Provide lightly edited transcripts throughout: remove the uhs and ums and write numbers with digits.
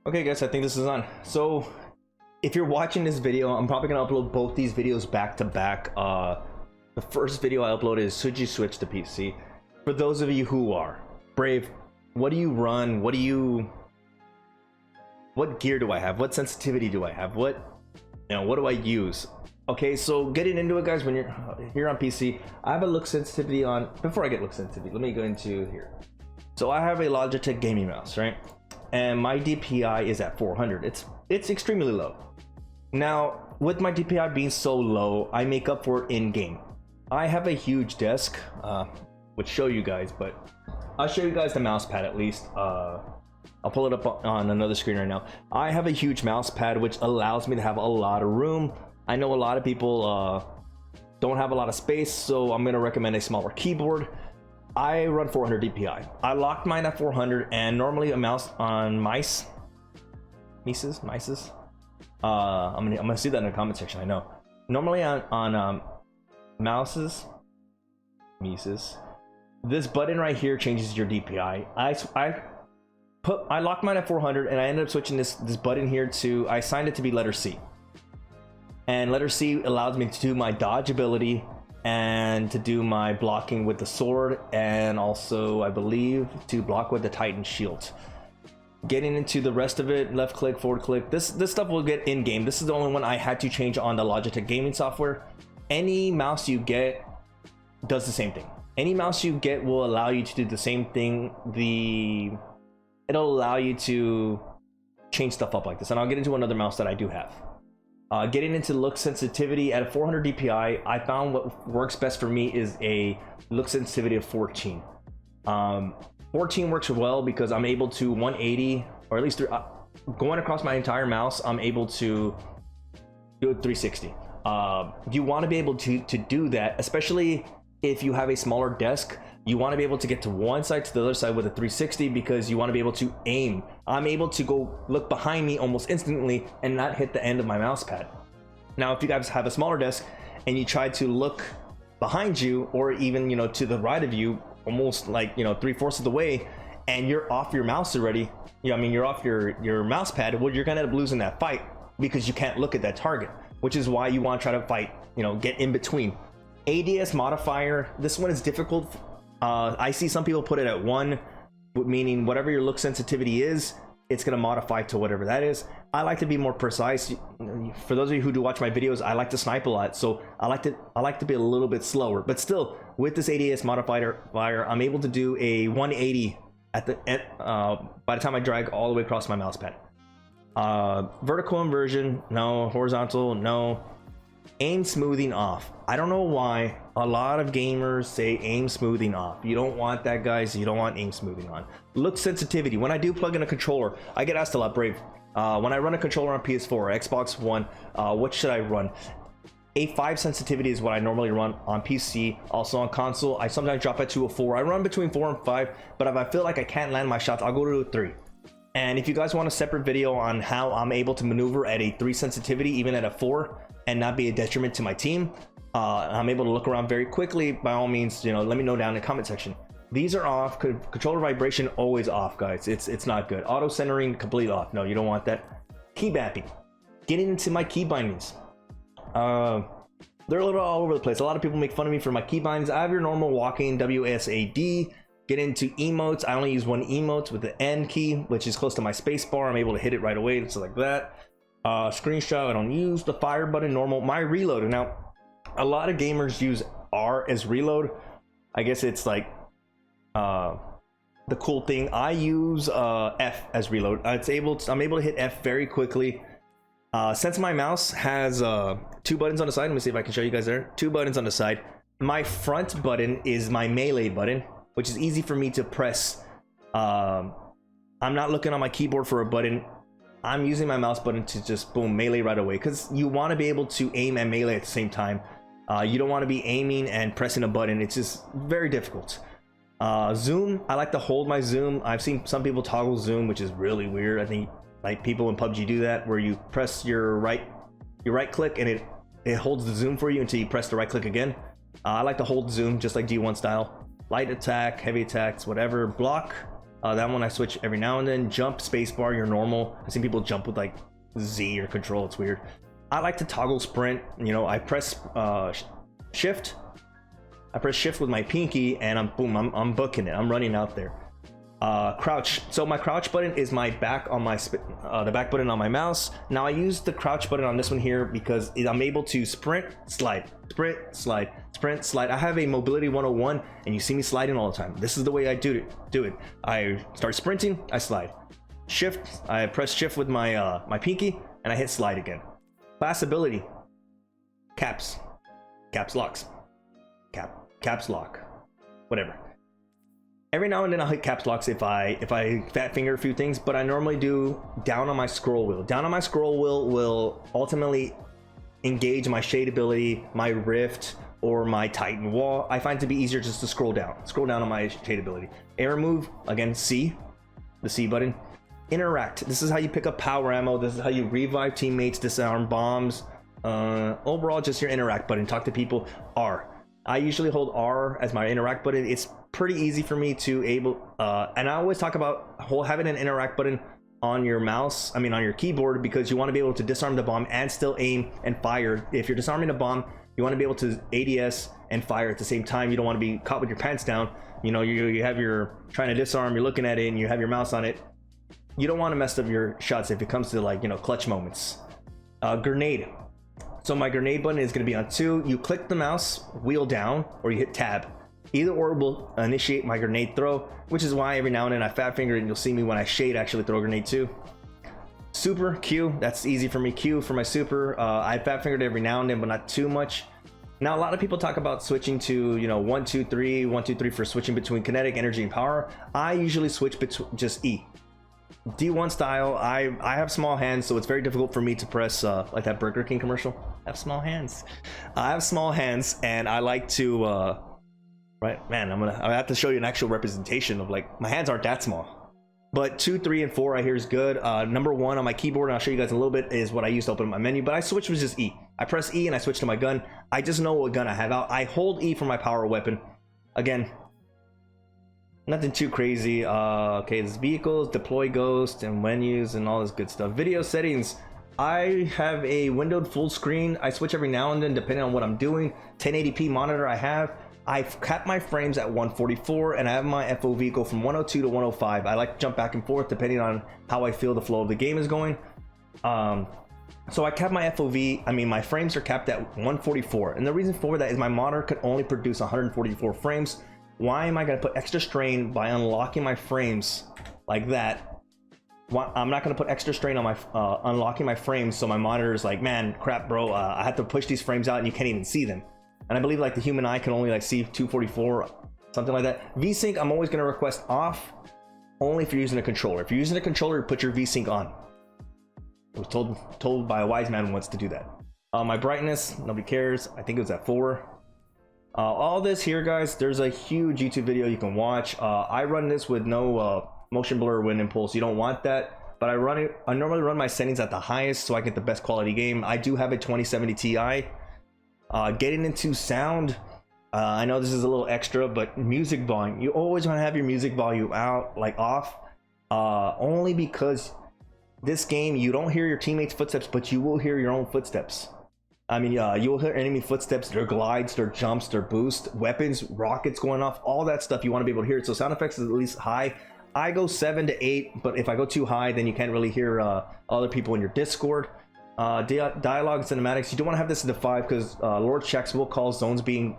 Okay guys, I think this is on. So if you're watching this video, I'm probably gonna upload both these videos back to back. The first video I uploaded is should you switch to PC? For those of you who are Brave, what do you run? What gear do I have? What sensitivity do I have? What do I use? Okay, so getting into it guys, when you're here on PC, I have a look sensitivity on. Before I get look sensitivity, let me go into here. So I have a Logitech gaming mouse, right? And my DPI is at 400. It's extremely low. Now, with my DPI being so low, I make up for it in game. I have a huge desk, which show you guys, but I'll show you guys the mouse pad at least. I'll pull it up on another screen right now. I have a huge mouse pad, which allows me to have a lot of room. I know a lot of people don't have a lot of space, so I'm gonna recommend a smaller keyboard. I run 400 DPI. I locked mine at 400, and normally a mouse on mice. I'm gonna see that in the comment section. I know. Normally on mices, this button right here changes your DPI. I locked mine at 400, and I ended up switching this button here to. I signed it to be letter C, and letter C allows me to do my dodge ability and to do my blocking with the sword, and also I believe to block with the Titan shield. Getting into the rest of it, left click, forward click, this stuff will get in game. This is the only one I had to change on the Logitech gaming software. Any mouse you get does the same thing. Any mouse you get will allow you to do the same thing. It'll allow you to change stuff up like this, and I'll get into another mouse that I do have. Getting into look sensitivity at a 400 DPI, I found what works best for me is a look sensitivity of 14. 14 works well because I'm able to 180, or at least going across my entire mouse, I'm able to do it 360. You want to be able to do that, especially if you have a smaller desk. You want to be able to get to one side to the other side with a 360 because you want to be able to aim. I'm able to go look behind me almost instantly and not hit the end of my mouse pad. Now, if you guys have a smaller desk and you try to look behind you, or even to the right of you, almost like 3/4 of the way, and you're off your mouse already, you're off your mouse pad, well, you're gonna end up losing that fight because you can't look at that target, which is why you want to try to fight, get in between. ADS modifier, this one is difficult. I see some people put it at 1, meaning whatever your look sensitivity is, it's going to modify to whatever that is. I like to be more precise. For those of you who do watch my videos, I like to snipe a lot, so I like to be a little bit slower. But still, with this ADS modifier, I'm able to do a 180 by the time I drag all the way across my mouse pad. Vertical inversion, no. Horizontal, no. Aim smoothing off. I don't know why a lot of gamers say aim smoothing off. You don't want that, guys. You don't want aim smoothing on. Look sensitivity. When I do plug in a controller, I get asked a lot, Brave. When I run a controller on PS4 or Xbox One, what should I run? A5 sensitivity is what I normally run on PC. Also on console, I sometimes drop it to a 4. I run between 4 and 5, but if I feel like I can't land my shots, I'll go to a 3. And if you guys want a separate video on how I'm able to maneuver at a 3 sensitivity, even at a 4, and not be a detriment to my team, I'm able to look around very quickly, by all means, let me know down in the comment section. These are off. Controller vibration always off, guys. It's not good. Auto centering completely off. No, you don't want that. Key mapping. Getting into my key bindings. They're a little all over the place. A lot of people make fun of me for my key bindings. I have your normal walking WSAD. Get into emotes. I only use one emote with the N key, which is close to my space bar. I'm able to hit it right away. It's like that. Screenshot, I don't use the fire button. Normal. My reload. Now, a lot of gamers use R as reload. I guess it's like the cool thing. I use F as reload. I'm able to hit F very quickly. Since my mouse has 2 buttons on the side, let me see if I can show you guys there. 2 buttons on the side. My front button is my melee button, which is easy for me to press. I'm not looking on my keyboard for a button. I'm using my mouse button to just boom, melee right away, because you want to be able to aim and melee at the same time. You don't want to be aiming and pressing a button. It's just very difficult. Zoom, I like to hold my zoom. I've seen some people toggle zoom, which is really weird. I think like people in PUBG do that, where you press your right click and it holds the zoom for you until you press the right click again. I like to hold zoom just like G1 style. Light attack, heavy attacks, whatever. Block, That one I switch every now and then. Jump, spacebar, your normal. I've seen people jump with like Z or control, it's weird. I like to toggle sprint. You know, I press shift. I press shift with my pinky and I'm booking it. I'm running out there. Crouch. So my crouch button is my back on my the back button on my mouse. Now I use the crouch button on this one here because I'm able to sprint, slide, sprint, slide, sprint, slide. I have a mobility 101 and you see me sliding all the time. This is the way I do it. I start sprinting, I slide. Shift, I press shift with my my pinky and I hit slide again. Class ability. Caps locks. Caps lock. Whatever. Every now and then I'll hit caps locks if I fat finger a few things, but I normally do down on my scroll wheel. Down on my scroll wheel will ultimately engage my shade ability, my rift, or my titan wall. I find it to be easier just to scroll down on my shade ability. Air move, again, C, the C button. Interact, this is how you pick up power ammo, this is how you revive teammates, disarm bombs. Overall, just your interact button, talk to people. R. I usually hold R as my interact button. It's pretty easy for me to and I always talk about having an interact button on your mouse, on your keyboard, because you want to be able to disarm the bomb and still aim and fire. If you're disarming a bomb, you want to be able to ADS and fire at the same time. You don't want to be caught with your pants down. You know, you have your trying to disarm, you're looking at it and you have your mouse on it. You don't want to mess up your shots if it comes to, like, you know, clutch moments. Grenade. So my grenade button is going to be on 2. You click the mouse wheel down or you hit tab. Either or will initiate my grenade throw, which is why every now and then I fat finger and you'll see me when I shade actually throw a grenade too. Super, Q, that's easy for me. Q for my super. I fat fingered every now and then, but not too much. Now a lot of people talk about switching to, you know, 1 2 3 1 2 3 for switching between kinetic, energy, and power. I usually switch between just E. D1 style. I have small hands, so it's very difficult for me to press like that Burger King commercial. I have small hands. I have small hands, and I like to right, man, I have to show you an actual representation of, like, my hands aren't that small. But 2, 3, and 4 I hear is good. Number 1 on my keyboard, and I'll show you guys in a little bit, is what I use to open my menu, but I switch with just E. I press E and I switch to my gun. I just know what gun I have out. I hold E for my power weapon. Again, nothing too crazy. Okay, there's vehicles, deploy ghost, and menus, and all this good stuff. Video settings. I have a windowed full screen. I switch every now and then depending on what I'm doing. 1080p monitor I have. I've capped my frames at 144 and I have my FOV go from 102 to 105. I like to jump back and forth depending on how I feel the flow of the game is going. So I cap my FOV, my frames are capped at 144. And the reason for that is my monitor could only produce 144 frames. Why am I going to put extra strain by unlocking my frames like that? I'm not going to put extra strain on my unlocking my frames, so my monitor is like, man, crap, bro, I have to push these frames out and you can't even see them. And I believe, like, the human eye can only, like, see 244, something like that. VSync, I'm always going to request off, only if you're using a controller. If you're using a controller, put your VSync on. I was told by a wise man once to do that. My brightness, nobody cares. I think it was at 4. All this here, guys, there's a huge YouTube video you can watch. I run this with no motion blur, wind impulse. You don't want that, but I normally run my settings at the highest so I get the best quality game. I do have a 2070 Ti. Getting into sound, I know this is a little extra, but music volume, you always want to have your music volume out, like off, only because this game, you don't hear your teammates' footsteps, but you will hear your own footsteps. You will hear enemy footsteps, their glides, their jumps, their boost, weapons, rockets going off, all that stuff. You want to be able to hear it. So sound effects is at least high. I go 7 to 8, but if I go too high, then you can't really hear other people in your Discord. Dialogue and cinematics, you don't want to have this into 5 because Lord checks will call zones being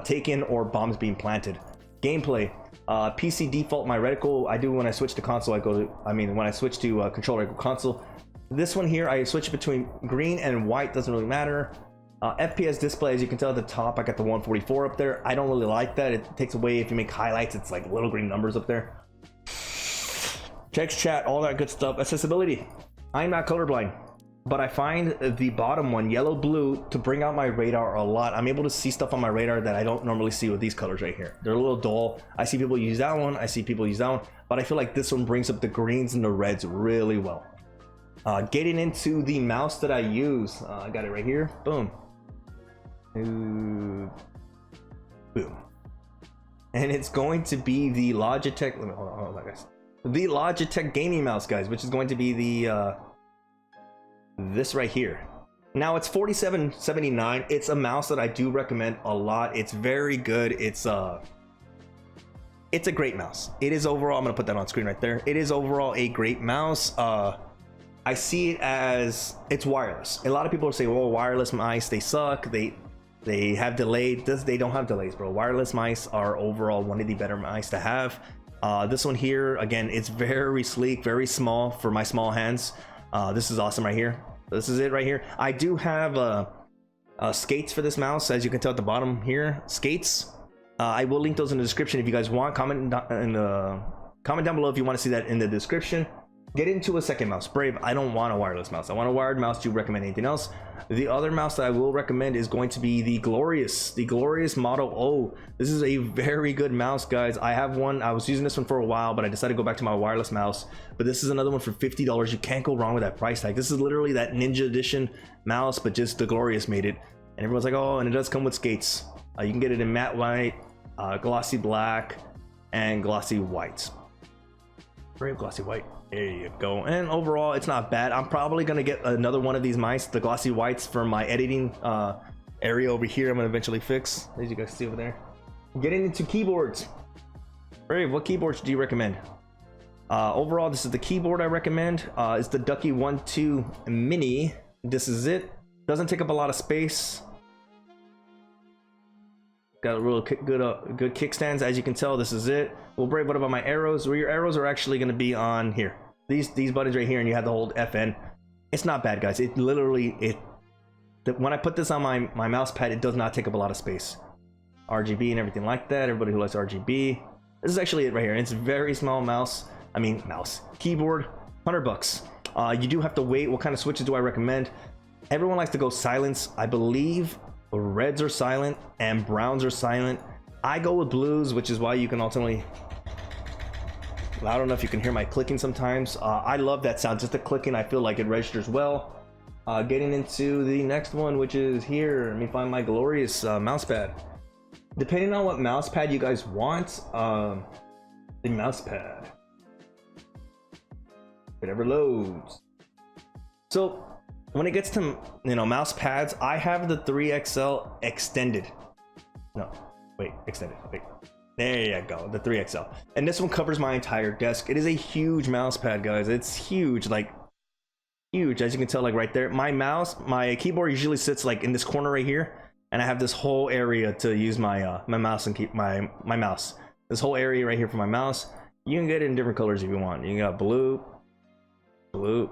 taken or bombs being planted. Gameplay, PC default, my reticle, I do when I switch to console, when I switch to controller, I go console. This one here, I switch between green and white, doesn't really matter. FPS display, as you can tell at the top, I got the 144 up there. I don't really like that. It takes away, if you make highlights, it's like little green numbers up there. Text chat, all that good stuff. Accessibility, I'm not colorblind, but I find the bottom one, yellow blue, to bring out my radar a lot. I'm able to see stuff on my radar that I don't normally see with these colors right here. They're a little dull. I see people use that one, I see people use that one, but I feel like this one brings up the greens and the reds really well. Getting into the mouse that I use, I got it right here. Boom. Boom. and it's going to be the Logitech. Hold on, guys. The Logitech gaming mouse, guys, which is going to be the this right here. Now it's $47.79. It's a mouse that I do recommend a lot. It's very good. It's a great mouse. It is overall, I'm gonna put that on screen right there. It is overall a great mouse. I see it as it's wireless. A lot of people say, well, wireless mice, they suck. They have delay. They don't have delays, bro. Wireless mice are overall one of the better mice to have. This one here, again, it's very sleek, very small for my small hands. This is awesome right here. This is it right here. I do have skates for this mouse, as you can tell at the bottom here. Skates. I will link those in the description if you guys want. Comment down below if you want to see that in the description. Get into a second mouse. Brave, I don't want a wireless mouse. I want a wired mouse. Do you recommend anything else? The other mouse that I will recommend is going to be the Glorious Model O. This is a very good mouse, guys. I have one. I was using this one for a while, but I decided to go back to my wireless mouse. But this is another one for $50. You can't go wrong with that price tag. This is literally that Ninja Edition mouse, but just the Glorious made it. And everyone's like, oh, and it does come with skates. You can get it in matte white, glossy black, and glossy white. Brave glossy white. There you go. And overall, it's not bad. I'm probably gonna get another one of these mice, the glossy whites, for my editing area over here. I'm gonna eventually fix, as you guys see over there. Getting into keyboards. Brave, what keyboards do you recommend? Overall, this is the keyboard I recommend. It's the Ducky 1-2 Mini. This is it. Doesn't take up a lot of space. Got a real good kickstands, as you can tell. This is it. Well, Brave, what about my arrows? Well, your arrows are actually going to be on here. These buttons right here, and you have the whole FN. It's not bad, guys. It literally when I put this on my mouse pad, it does not take up a lot of space. RGB and everything like that. Everybody who likes RGB. This is actually it right here. It's a very small keyboard. $100. You do have to wait. What kind of switches do I recommend? Everyone likes to go silence. I believe reds are silent and browns are silent. I go with blues, which is why you can ultimately, I don't know if you can hear my clicking sometimes. I love that sound, just the clicking. I feel like it registers well. Getting into the next one, which is here. Let me find my Glorious mouse pad. Depending on what mouse pad you guys want, the mouse pad, whatever loads. So when it gets to, mouse pads, I have the 3XL extended. No, wait, extended. Wait, there you go, the 3XL. And this one covers my entire desk. It is a huge mouse pad, guys. It's huge, like huge, as you can tell, like right there. My keyboard usually sits like in this corner right here, and I have this whole area to use my my mouse and keep my mouse. This whole area right here for my mouse. You can get it in different colors if you want. You got blue, blue,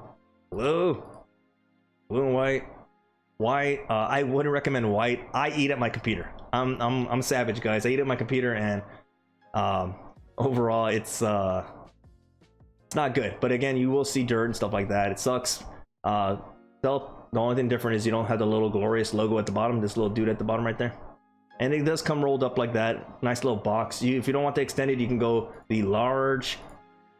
blue, blue and white. I wouldn't recommend white. I eat at my computer. I'm savage, guys. I eat at my computer, and overall it's not good. But again, you will see dirt and stuff like that. It sucks. The only thing different is you don't have the little Glorious logo at the bottom. This little dude at the bottom right there, and it does come rolled up like that. Nice little box. If you don't want the extended, you can go the large.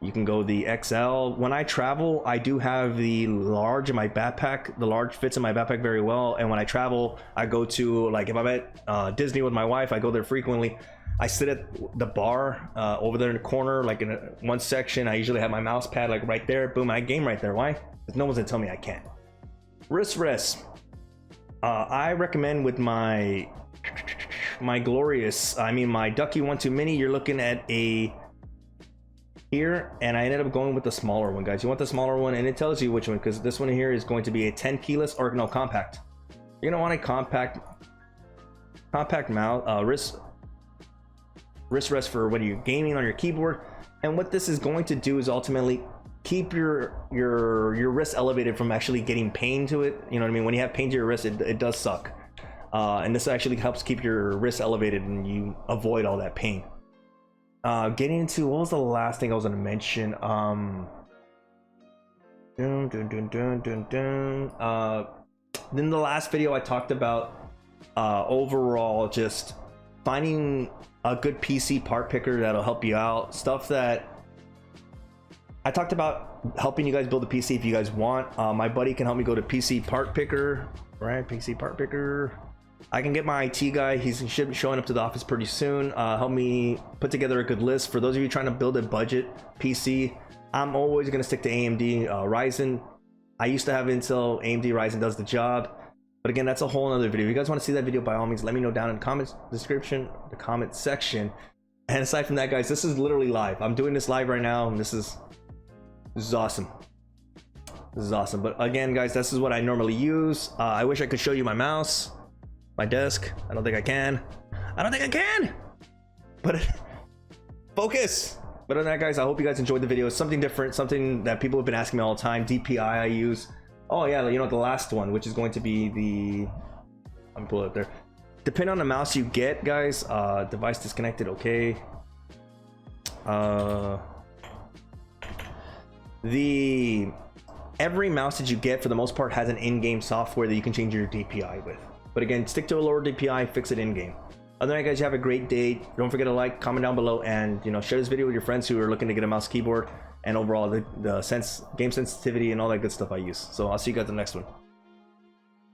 You can go the XL. When I travel, I do have the large in my backpack. The large fits in my backpack very well. And when I travel, I go to, like, if I'm at Disney with my wife, I go there frequently. I sit at the bar over there in the corner, like in one section. I usually have my mouse pad like right there. Boom, I game right there. Why? Because no one's gonna tell me I can't. Wrist rest. I recommend with my Glorious, my Ducky 1-2 Mini, you're looking at a here, and I ended up going with the smaller one, guys. You want the smaller one, and it tells you which one, because this one here is going to be a 10 keyless, or no, compact. You're gonna want a compact mouse, wrist rest for when you're gaming on your keyboard. And what this is going to do is ultimately keep your wrist elevated from actually getting pain to it. You know what I mean? When you have pain to your wrist, it does suck. And this actually helps keep your wrist elevated, and you avoid all that pain. Getting into, what was the last thing I was going to mention? Then the last video I talked about overall just finding a good PC part picker that'll help you out. Stuff that I talked about helping you guys build a PC if you guys want. My buddy can help me go to PC part picker, right? PC part picker. I can get my IT guy. He should be showing up to the office pretty soon. Help me put together a good list. For those of you trying to build a budget PC, I'm always going to stick to AMD Ryzen. I used to have Intel. AMD Ryzen does the job. But again, that's a whole other video. If you guys want to see that video, by all means, let me know down in the comments description, the comment section. And aside from that, guys, this is literally live. I'm doing this live right now, and this is awesome. This is awesome. But again, guys, this is what I normally use. I wish I could show you my mouse, my desk. I don't think I can. But focus. But other than that, guys, I hope you guys enjoyed the video. It's something different, something that people have been asking me all the time. DPI I use. Oh yeah, you know, the last one, which is going to be the, I'm pull it up there. Depending on the mouse you get, guys, device disconnected, okay. Every mouse that you get, for the most part, has an in-game software that you can change your DPI with. But again, stick to a lower DPI, fix it in-game. Other than that, guys, you have a great day. Don't forget to like, comment down below, and share this video with your friends who are looking to get a mouse, keyboard, and overall the game sensitivity and all that good stuff I use. So I'll see you guys in the next one.